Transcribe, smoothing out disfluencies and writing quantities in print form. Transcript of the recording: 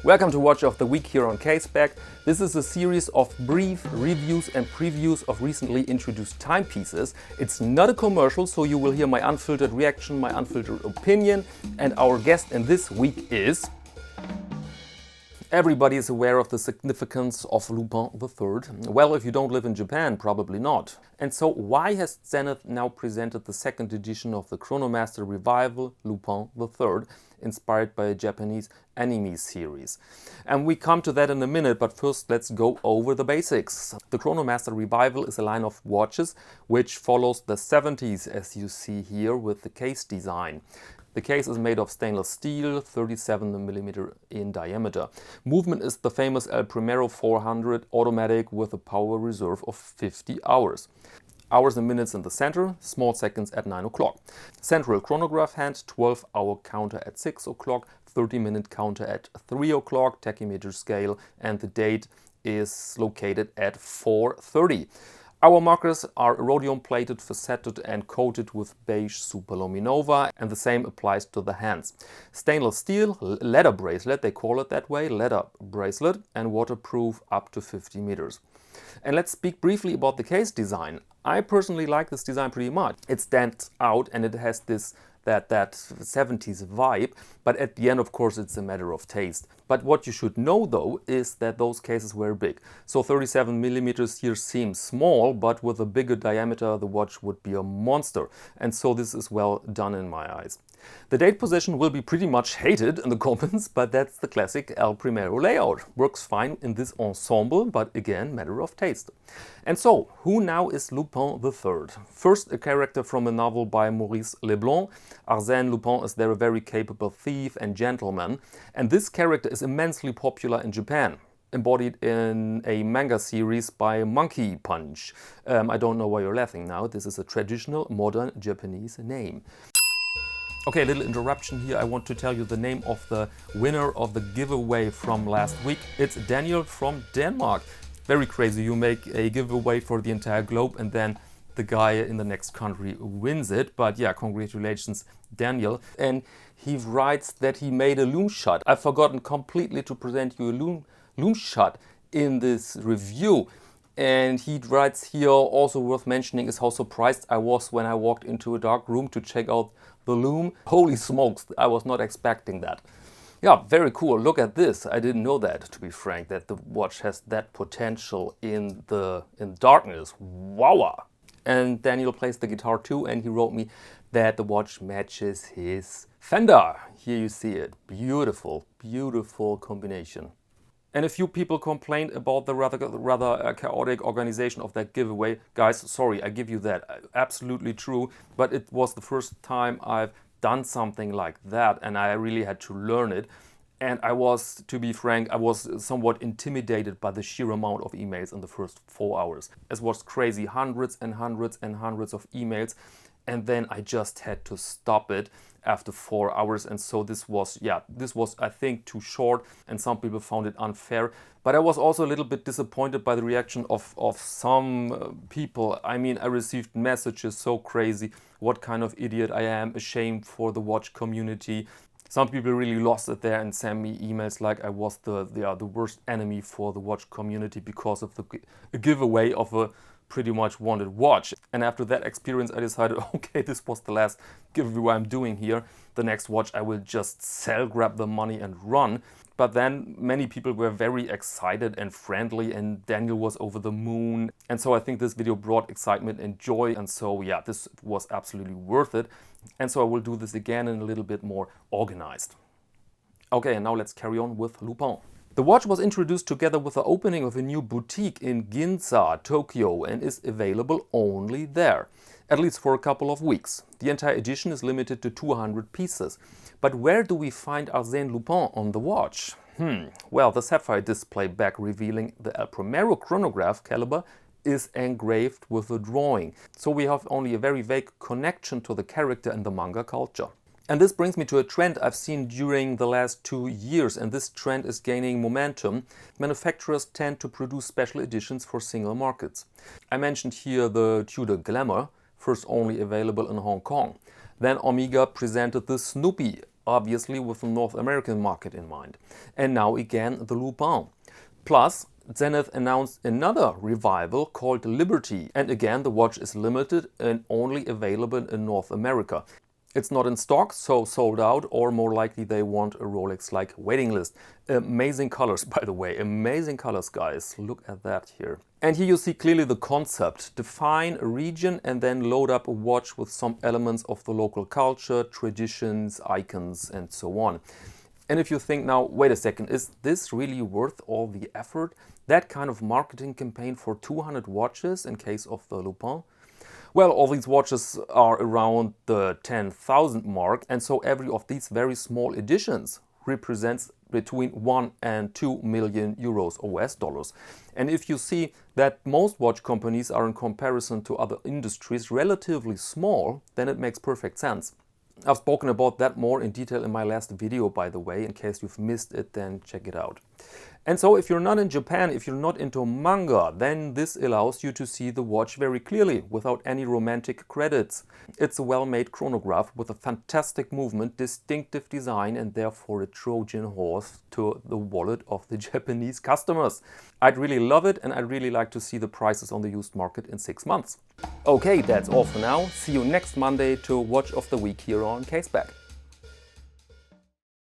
Welcome to Watch of the Week here on Caseback. This is a series of brief reviews and previews of recently introduced timepieces. It's not a commercial, so you will hear my unfiltered reaction, my unfiltered opinion, and our guest in this week is... Everybody is aware of the significance of Lupin III. Well, if you don't live in Japan, probably not. And so why has Zenith now presented the second edition of the Chronomaster revival, Lupin III, inspired by a Japanese anime series? And we come to that in a minute, but first let's go over the basics. The Chronomaster revival is a line of watches which follows the 70s, as you see here with the case design. The case is made of stainless steel, 37mm in diameter. Movement is the famous El Primero 400 automatic with a power reserve of 50 hours. Hours and minutes in the center, small seconds at 9 o'clock. Central chronograph hand, 12-hour counter at 6 o'clock, 30-minute counter at 3 o'clock, tachymeter scale, and the date is located at 4:30. Our markers are rhodium plated, faceted and coated with beige superluminova, and the same applies to the hands. Stainless steel, leather bracelet, they call it that way, leather bracelet, and waterproof up to 50 meters. And let's speak briefly about the case design. I personally like this design pretty much. It stands out and it has that 70s vibe, but at the end, of course, it's a matter of taste. But what you should know though is that those cases were big. So 37mm here seems small, but with a bigger diameter the watch would be a monster. And so this is well done in my eyes. The date position will be pretty much hated in the comments, but that's the classic El Primero layout. Works fine in this ensemble, but again, matter of taste. And so, who now is Lupin III? First, a character from a novel by Maurice Leblanc. Arsène Lupin is there a very capable thief and gentleman, and this character is immensely popular in Japan, embodied in a manga series by Monkey Punch. I don't know why you're laughing now, this is a traditional modern Japanese name. Okay, a little interruption here. I want to tell you the name of the winner of the giveaway from last week. It's Daniel from Denmark. Very crazy, you make a giveaway for the entire globe and then the guy in the next country wins it. But yeah, congratulations, Daniel. And he writes that he made a loom shot. I've forgotten completely to present you a loom shot in this review. And he writes here, also worth mentioning is how surprised I was when I walked into a dark room to check out the loom. Holy smokes, I was not expecting that. Yeah, very cool. Look at this. I didn't know that, to be frank, that the watch has that potential in darkness. Wow! And Daniel plays the guitar too, and he wrote me that the watch matches his Fender. Here you see it. Beautiful, beautiful combination. And a few people complained about the rather chaotic organization of that giveaway. Guys, sorry, I give you that. Absolutely true. But it was the first time I've done something like that and I really had to learn it. And I was, to be frank, I was somewhat intimidated by the sheer amount of emails in the first 4 hours. It was crazy, hundreds and hundreds and hundreds of emails. And then I just had to stop it after 4 hours. And so this was, I think, too short and some people found it unfair. But I was also a little bit disappointed by the reaction of some people. I mean, I received messages so crazy, what kind of idiot I am, ashamed for the watch community. Some people really lost it there and sent me emails like I was the worst enemy for the watch community because of the giveaway of a pretty much wanted watch. And after that experience I decided, okay, this was the last giveaway I'm doing here. The next watch I will just sell, grab the money and run. But then many people were very excited and friendly and Daniel was over the moon. And so I think this video brought excitement and joy. And so yeah, this was absolutely worth it. And so I will do this again and a little bit more organized. Okay, and now let's carry on with Lupin. The watch was introduced together with the opening of a new boutique in Ginza, Tokyo, and is available only there, at least for a couple of weeks. The entire edition is limited to 200 pieces. But where do we find Arsène Lupin on the watch? Well, the sapphire display back revealing the El Primero chronograph caliber is engraved with a drawing. So we have only a very vague connection to the character in the manga culture. And this brings me to a trend I've seen during the last 2 years, and this trend is gaining momentum. Manufacturers tend to produce special editions for single markets. I mentioned here the Tudor Glamour, first only available in Hong Kong. Then Omega presented the Snoopy obviously with the North American market in mind. And now again the Lupin. Plus, Zenith announced another revival called Liberty, and again the watch is limited and only available in North America. It's not in stock, so sold out, or more likely they want a Rolex-like waiting list. Amazing colors, by the way, amazing colors, guys. Look at that here. And here you see clearly the concept. Define a region and then load up a watch with some elements of the local culture, traditions, icons, and so on. And if you think now, wait a second, is this really worth all the effort? That kind of marketing campaign for 200 watches in case of the Lupin? Well, all these watches are around the 10,000 mark, and so every of these very small editions represents between 1 and 2 million euros or US dollars. And if you see that most watch companies are in comparison to other industries relatively small, then it makes perfect sense. I've spoken about that more in detail in my last video, by the way. In case you've missed it, then check it out. And so if you're not in Japan, if you're not into manga, then this allows you to see the watch very clearly without any romantic credits. It's a well-made chronograph with a fantastic movement, distinctive design, and therefore a Trojan horse to the wallet of the Japanese customers. I'd really love it, and I'd really like to see the prices on the used market in 6 months. Okay, that's all for now. See you next Monday to Watch of the Week here on Caseback.